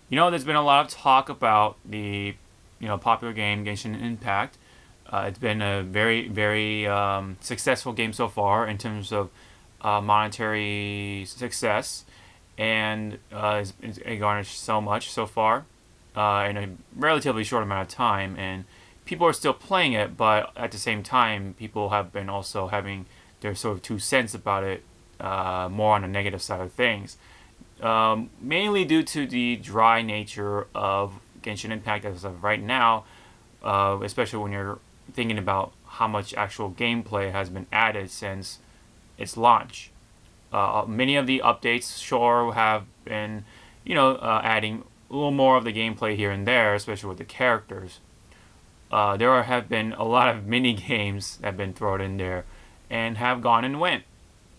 There's been a lot of talk about the, popular game Genshin Impact. It's been a very, very successful game so far in terms of monetary success, and it garnished so much so far in a relatively short amount of time. And people are still playing it, but at the same time, people have been also having their sort of 2 cents about it, more on the negative side of things. Mainly due to the dry nature of Genshin Impact as of right now, especially when you're thinking about how much actual gameplay has been added since its launch. Many of the updates sure have been, adding a little more of the gameplay here and there, especially with the characters. Have been a lot of mini games that have been thrown in there and have gone and went.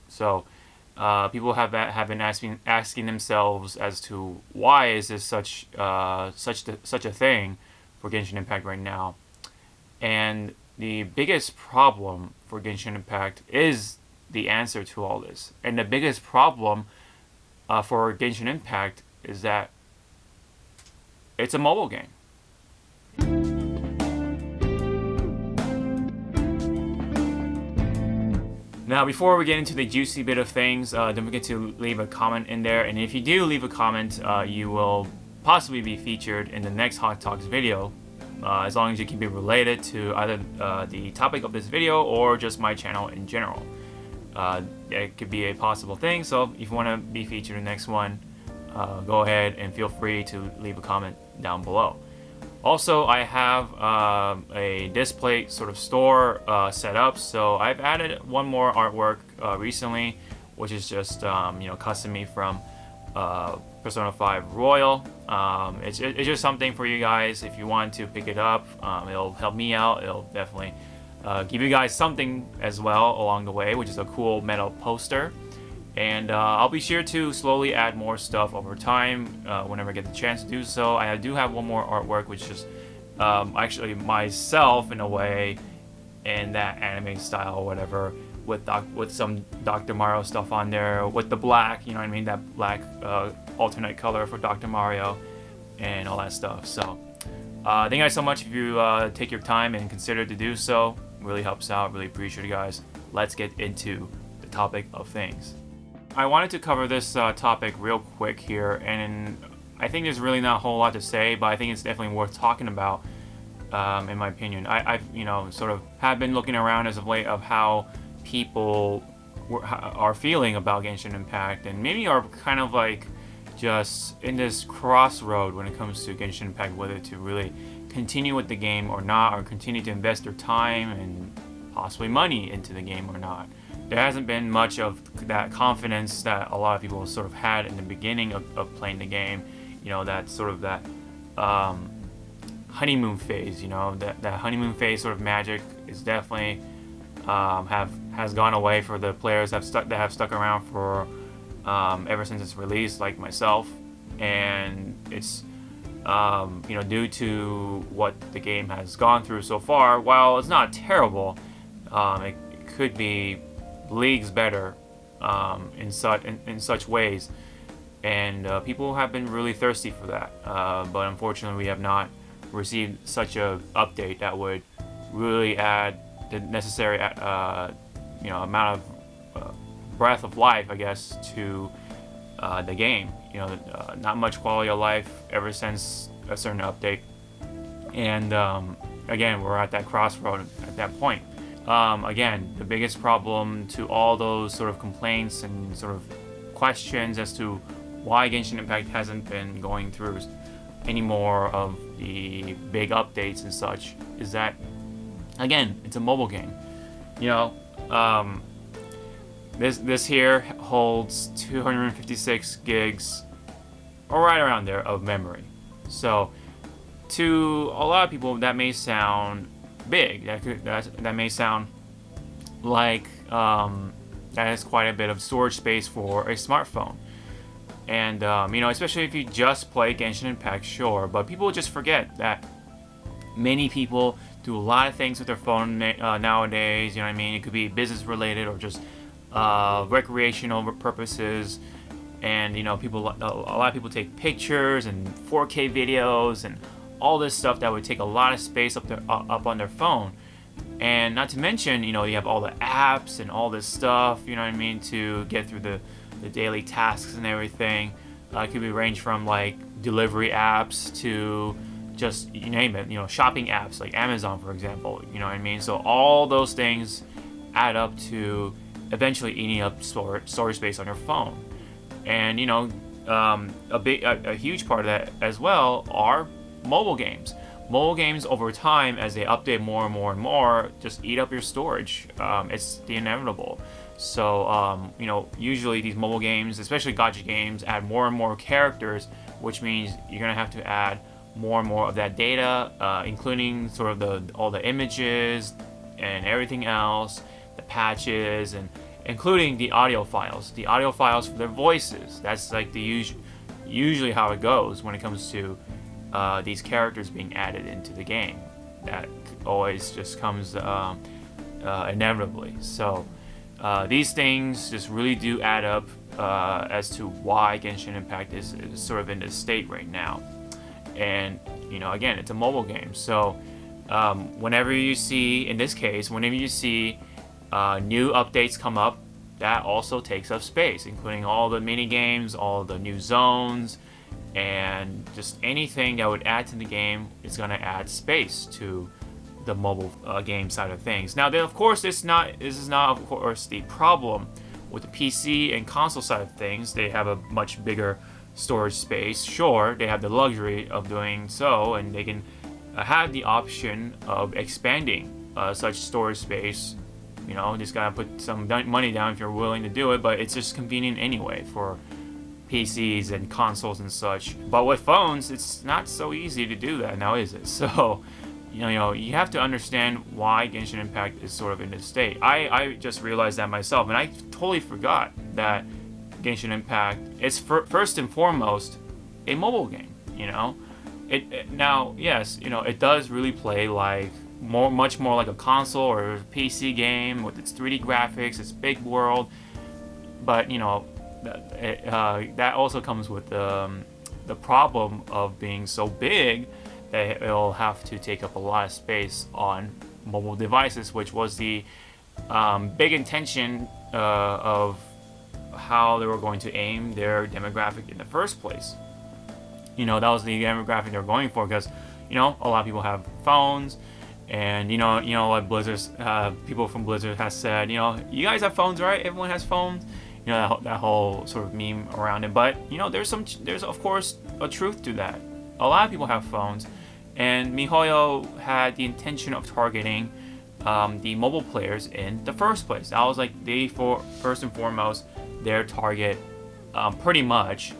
So people have been asking themselves as to why is this such a thing for Genshin Impact right now. And the biggest problem for Genshin Impact is the answer to all this. And the biggest problem for Genshin Impact is that it's a mobile game. Now, before we get into the juicy bit of things, don't forget to leave a comment in there. And if you do leave a comment, you will possibly be featured in the next Hot Talks video, as long as you keep it related to either the topic of this video or just my channel in general. It could be a possible thing, so if you want to be featured in the next one, go ahead and feel free to leave a comment down below. Also, I have a display sort of store set up, so I've added one more artwork recently, which is just custom made from Persona 5 Royal. It's just something for you guys if you want to pick it up. It'll help me out. It'll definitely give you guys something as well along the way, which is a cool metal poster. And I'll be sure to slowly add more stuff over time whenever I get the chance to do so. I do have one more artwork, which is actually myself in a way, in that anime style or whatever, with some Dr. Mario stuff on there, with the black, you know what I mean, that black alternate color for Dr. Mario and all that stuff. So thank you guys so much if you take your time and consider to do so. It really helps out. Really appreciate it, guys. Let's get into the topic of things. I wanted to cover this topic real quick here, and I think there's really not a whole lot to say, but I think it's definitely worth talking about, in my opinion. I've sort of have been looking around as of late of how people are feeling about Genshin Impact, and maybe are kind of like just in this crossroad when it comes to Genshin Impact, whether to really continue with the game or not, or continue to invest their time and possibly money into the game or not. There hasn't been much of that confidence that a lot of people sort of had in the beginning of playing the game. That sort of that honeymoon phase. That honeymoon phase sort of magic is definitely has gone away for the players that have stuck around for ever since its release, like myself. And it's due to what the game has gone through so far. While it's not terrible, it could be leagues better in such ways, and people have been really thirsty for that, but unfortunately we have not received such a update that would really add the necessary amount of breath of life, I guess, to the game. Not much quality of life ever since a certain update, and again, we're at that crossroad at that point. Again, the biggest problem to all those sort of complaints and sort of questions as to why Genshin Impact hasn't been going through any more of the big updates and such is that, again, it's a mobile game. This here holds 256 gigs, or right around there, of memory. So, to a lot of people, that may sound big. That may sound like that is quite a bit of storage space for a smartphone. And especially if you just play Genshin Impact, sure, but people just forget that many people do a lot of things with their phone nowadays. You know what I mean? It could be business related or just recreational purposes. and a lot of people take pictures and 4K videos and all this stuff that would take a lot of space up on their phone. And not to mention, you have all the apps and all this stuff, to get through the daily tasks and everything. It could be range from like delivery apps to just, you name it, shopping apps like Amazon, for example, So all those things add up to eventually eating up storage space on your phone. And, a huge part of that as well are mobile games. Mobile games over time, as they update more and more and more, just eat up your storage. It's the inevitable. So, usually these mobile games, especially gacha games, add more and more characters, which means you're going to have to add more and more of that data, including sort of all the images and everything else, the patches, and including the audio files. The audio files for their voices. That's like usually how it goes when it comes to these characters being added into the game. That always just comes inevitably. So these things just really do add up as to why Genshin Impact is sort of in this state right now. And again, it's a mobile game. So whenever you see new updates come up, that also takes up space, including all the mini games, all the new zones, and just anything that would add to the game is going to add space to the mobile game side of things. Now, then, of course, this is not of course the problem with the PC and console side of things. They have a much bigger storage space. Sure, they have the luxury of doing so, and they can have the option of expanding such storage space. Just gotta put some money down if you're willing to do it, but it's just convenient anyway for PCs and consoles and such. But with phones, it's not so easy to do that now, is it? So, you have to understand why Genshin Impact is sort of in this state. I just realized that myself, and I totally forgot that Genshin Impact is first and foremost a mobile game. Now, yes, it does really play like much more like a console or a PC game with its 3D graphics, its big world. But that also comes with the problem of being so big that it'll have to take up a lot of space on mobile devices, which was the big intention of how they were going to aim their demographic in the first place. That was the demographic they were going for, because a lot of people have phones, and like Blizzard's people from Blizzard has said, you guys have phones, right? Everyone has phones. That whole sort of meme around it. But there's of course a truth to that. A lot of people have phones, and MiHoYo had the intention of targeting the mobile players in the first place. That was like first and foremost their target, pretty much.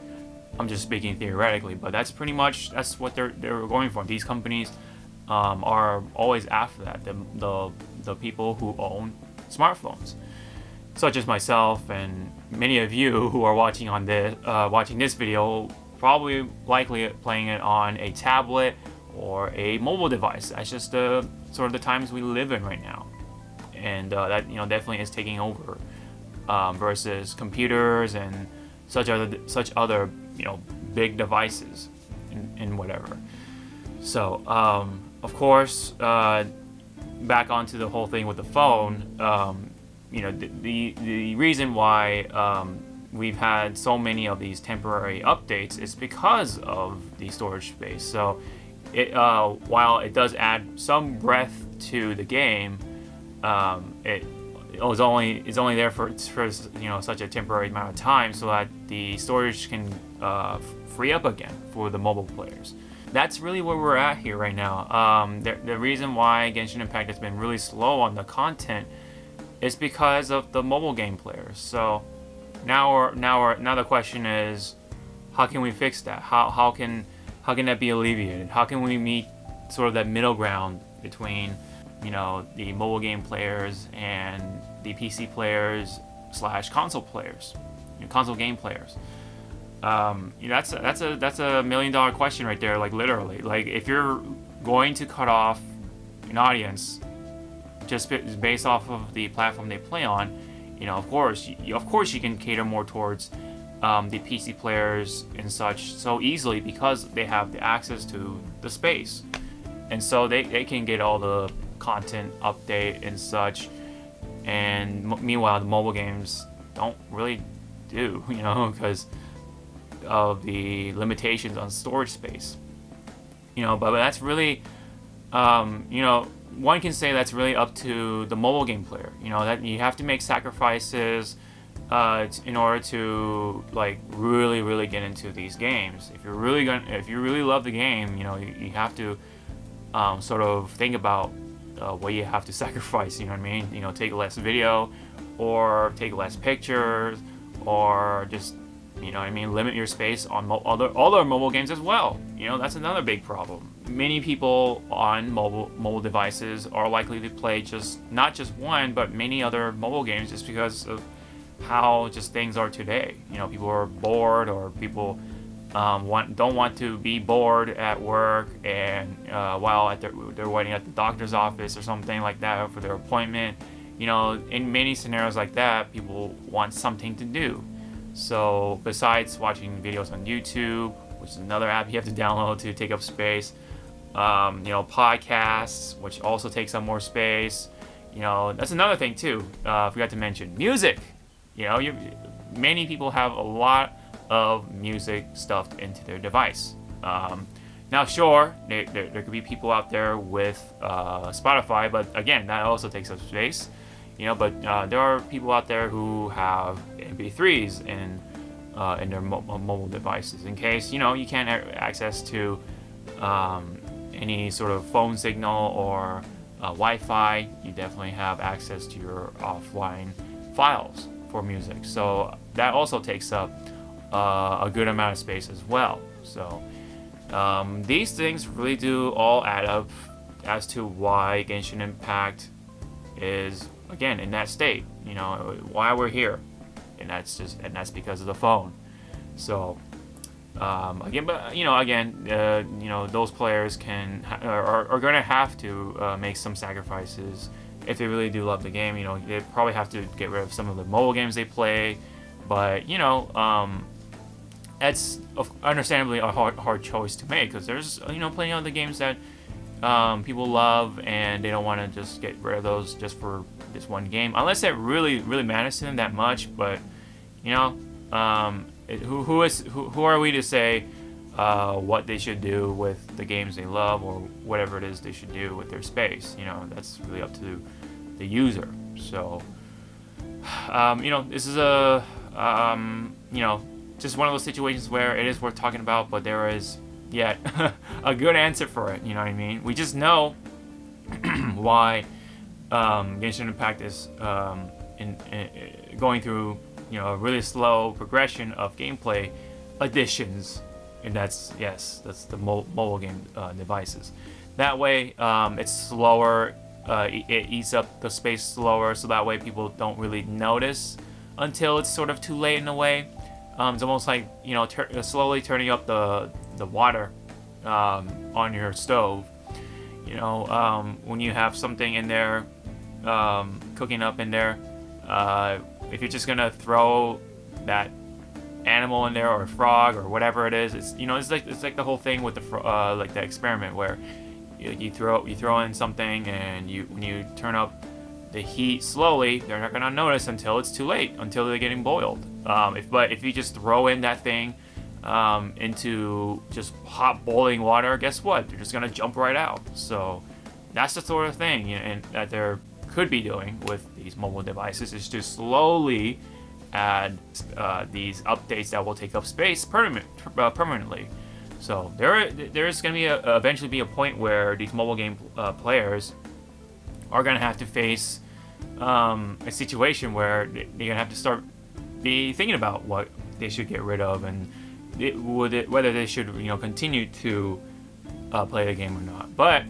I'm just speaking theoretically, but that's what they're going for. These companies are always after that. The people who own smartphones, such as myself and many of you who are watching this video, probably likely playing it on a tablet or a mobile device. That's just the sort of the times we live in right now, and that definitely is taking over versus computers and such other big devices and whatever. So of course, back onto the whole thing with the phone. The reason why we've had so many of these temporary updates is because of the storage space. So while it does add some breadth to the game, it's only there for such a temporary amount of time, so that the storage can free up again for the mobile players. That's really where we're at here right now. The reason why Genshin Impact has been really slow on the content is because of the mobile game players. So now the question is, how can we fix that? How can that be alleviated? How can we meet sort of that middle ground between the mobile game players and the PC players / console players, console game players? That's a $1 million question right there. Like literally, like if you're going to cut off an audience just based off of the platform they play on, of course you can cater more towards the PC players and such so easily because they have the access to the space, and so they can get all the content update and such. And meanwhile, the mobile games don't really do, because of the limitations on storage space. But that's really, one can say that's really up to the mobile game player. That you have to make sacrifices in order to really, really get into these games. If you really love the game, you have to sort of think about what you have to sacrifice. You know what I mean? Take less video, or take less pictures, or just limit your space on other mobile games as well. That's another big problem. Many people on mobile devices are likely to play not just one, but many other mobile games just because of how just things are today. People are bored, or people don't want to be bored at work, and while they're waiting at the doctor's office or something like that for their appointment. In many scenarios like that, people want something to do. So besides watching videos on YouTube, which is another app you have to download to take up space, podcasts, which also takes up more space. That's another thing too. Forgot to mention music. Many people have a lot of music stuffed into their device. Now, sure, there could be people out there with Spotify, but again, that also takes up space. But there are people out there who have MP3s in their mobile devices, in case you can't access to any sort of phone signal or Wi-Fi. You definitely have access to your offline files for music, so that also takes up a good amount of space as well. So these things really do all add up as to why Genshin Impact is again in that state. Why we're here, and that's because of the phone. So those players are going to have to make some sacrifices if they really do love the game. They probably have to get rid of some of the mobile games they play, but that's understandably a hard choice to make, because there's plenty of other games that people love, and they don't want to just get rid of those just for this one game, unless it really, really matters to them that much. But who are we to say what they should do with the games they love, or whatever it is they should do with their space? That's really up to the user. So this is just one of those situations where it is worth talking about, but there is yet a good answer for it. You know what I mean? We just know why Genshin Impact is going through a really slow progression of gameplay additions, and that's the mobile game devices. That way, it's slower. It eats up the space slower, so that way people don't really notice until it's sort of too late in a way. It's almost like slowly turning up the water on your stove. When you have something in there cooking up in there, if you're just gonna throw that animal in there, or a frog, or whatever it is, it's like the whole thing with the experiment where you throw in something, and when you turn up the heat slowly, they're not gonna notice until it's too late, until they're getting boiled. But if you just throw in that thing into just hot boiling water, guess what? They're just gonna jump right out. So that's the sort of thing and that they could be doing with these mobile devices, is to slowly add these updates that will take up space permanently. So there's going to eventually be a point where these mobile game players are going to have to face a situation where they're going to have to start be thinking about what they should get rid of, and whether they should continue to play the game or not. But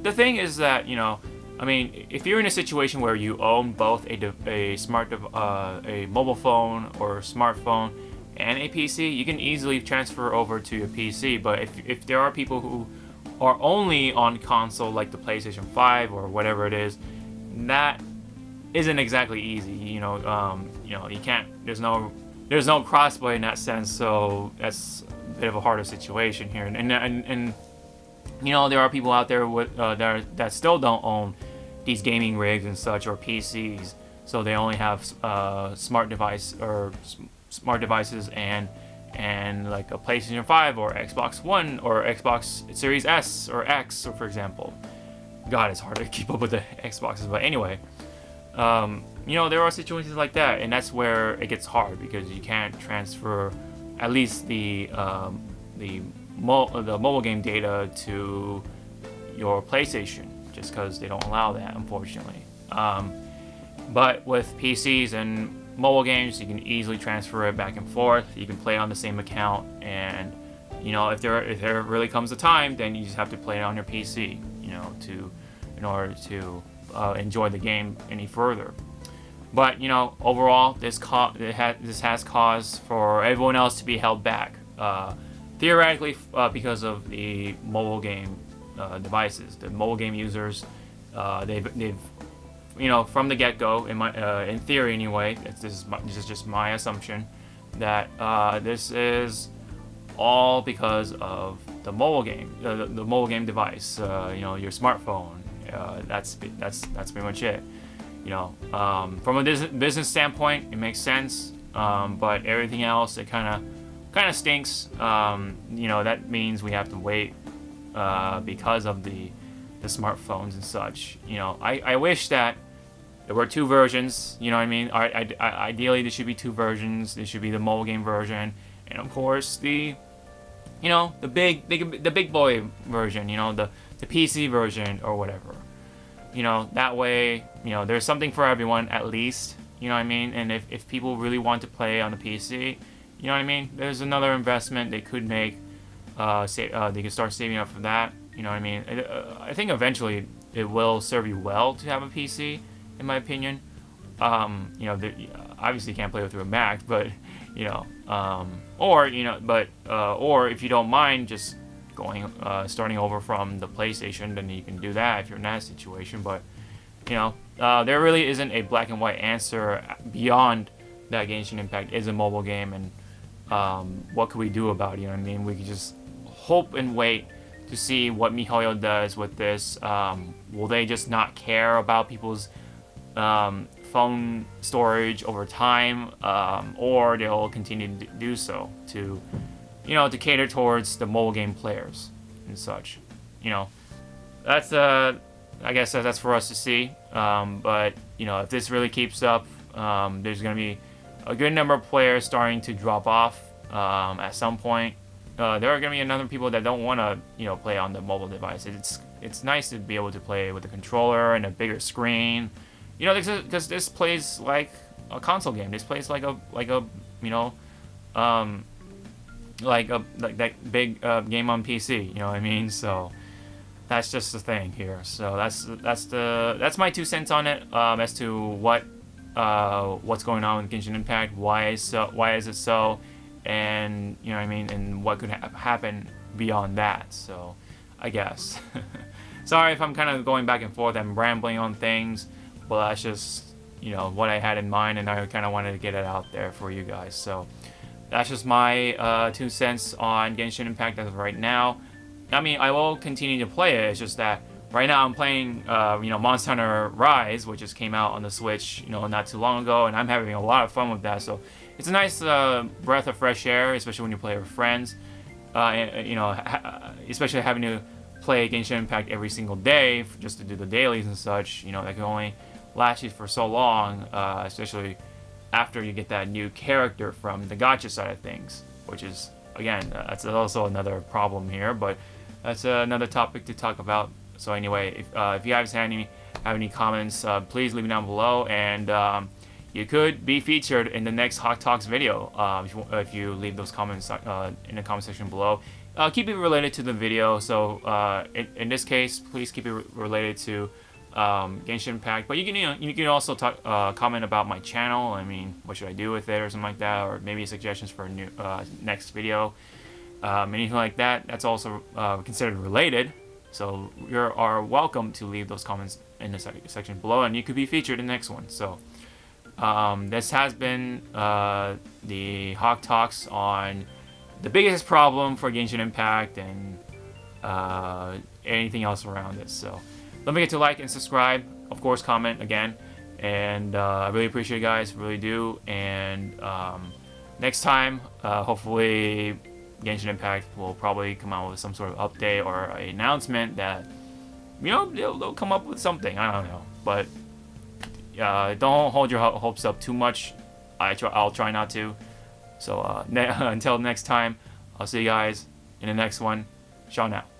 the thing is that if you're in a situation where you own both a mobile phone or smartphone and a PC, you can easily transfer over to your PC. But if there are people who are only on console, like the PlayStation 5 or whatever it is, that isn't exactly easy. You can't. There's no there's no crossplay in that sense, so that's a bit of a harder situation here. And you know, there are people out there with that still don't own these gaming rigs and such, or PCs, so they only have smart devices and like a PlayStation 5 or Xbox One or Xbox Series S or X, or for example. God, it's hard to keep up with the Xboxes, but anyway, you know, there are situations like that, and that's where it gets hard because you can't transfer at least the mobile game data to your PlayStation, just because they don't allow that, unfortunately. But with PCs and mobile games, you can easily transfer it back and forth. You can play on the same account, and you know, if there really comes a time, then you just have to play it on your PC, you know, in order to enjoy the game any further. But you know, overall, this has caused for everyone else to be held back, theoretically, because of the mobile game devices. The mobile game users, they've you know, from the get-go, in theory anyway, this is just my assumption, that this is all because of the mobile game, the mobile game device, you know, your smartphone. That's pretty much it. You know, from a business standpoint, it makes sense, but everything else, it kind of stinks. You know, that means we have to wait because of the smartphones and such. You know, I wish that there were two versions, you know what I mean? Ideally, there should be two versions. There should be the mobile game version, and of course the, you know, the big boy version, you know, the PC version or whatever. You know, that way, you know, there's something for everyone at least, you know what I mean? And if people really want to play on the PC, you know what I mean? There's another investment they could make. They could start saving up for that, you know what I mean? I think eventually it will serve you well to have a PC. In my opinion, you know, obviously you can't play it through a Mac, but you know, or if you don't mind just starting over from the PlayStation, then you can do that if you're in that situation. But you know, there really isn't a black and white answer beyond that Genshin Impact is a mobile game, and what could we do about it? You know what I mean? We could just hope and wait to see what miHoYo does with this. Will they just not care about people's phone storage over time, or they'll continue to do so to, you know, to cater towards the mobile game players and such. You know, that's I guess that's for us to see. But you know, if this really keeps up, there's gonna be a good number of players starting to drop off at some point. There are gonna be another people that don't want to, you know, play on the mobile device. It's nice to be able to play with a controller and a bigger screen. You know, because this plays like a console game. This plays like a you know, like that big game on PC. You know what I mean? So that's just the thing here. So that's my 2 cents on it, as to what's going on with Genshin Impact. Why is it so, and you know what I mean, and what could happen beyond that. So I guess sorry if I'm kind of going back and forth. I'm rambling on things. Well, that's just, you know, what I had in mind, and I kind of wanted to get it out there for you guys. So that's just my 2 cents on Genshin Impact as of right now. I mean, I will continue to play it. It's just that right now I'm playing, you know, Monster Hunter Rise, which just came out on the Switch, you know, not too long ago, and I'm having a lot of fun with that. So it's a nice breath of fresh air, especially when you play with friends. You know, especially having to play Genshin Impact every single day just to do the dailies and such. You know, that can only last you for so long, especially after you get that new character from the gacha side of things, which is, again, that's also another problem here, but that's another topic to talk about. So anyway, if you guys have any comments, please leave them down below, and you could be featured in the next Hawke Talks video if you leave those comments in the comment section below. Keep it related to the video, so in this case, please keep it related to Genshin Impact, but you can also comment about my channel. I mean, what should I do with it or something like that, or maybe suggestions for a new next video, anything like that. That's also considered related, so you are welcome to leave those comments in the section below, and you could be featured in the next one. So This has been the Hawk Talks on the biggest problem for Genshin Impact and anything else around this. So don't forget to like and subscribe. Of course, comment again. And I really appreciate you guys, really do. And next time, hopefully, Genshin Impact will probably come out with some sort of update or an announcement that, you know, they'll come up with something. I don't know. But don't hold your hopes up too much. I'll try not to. So until next time, I'll see you guys in the next one. Ciao now.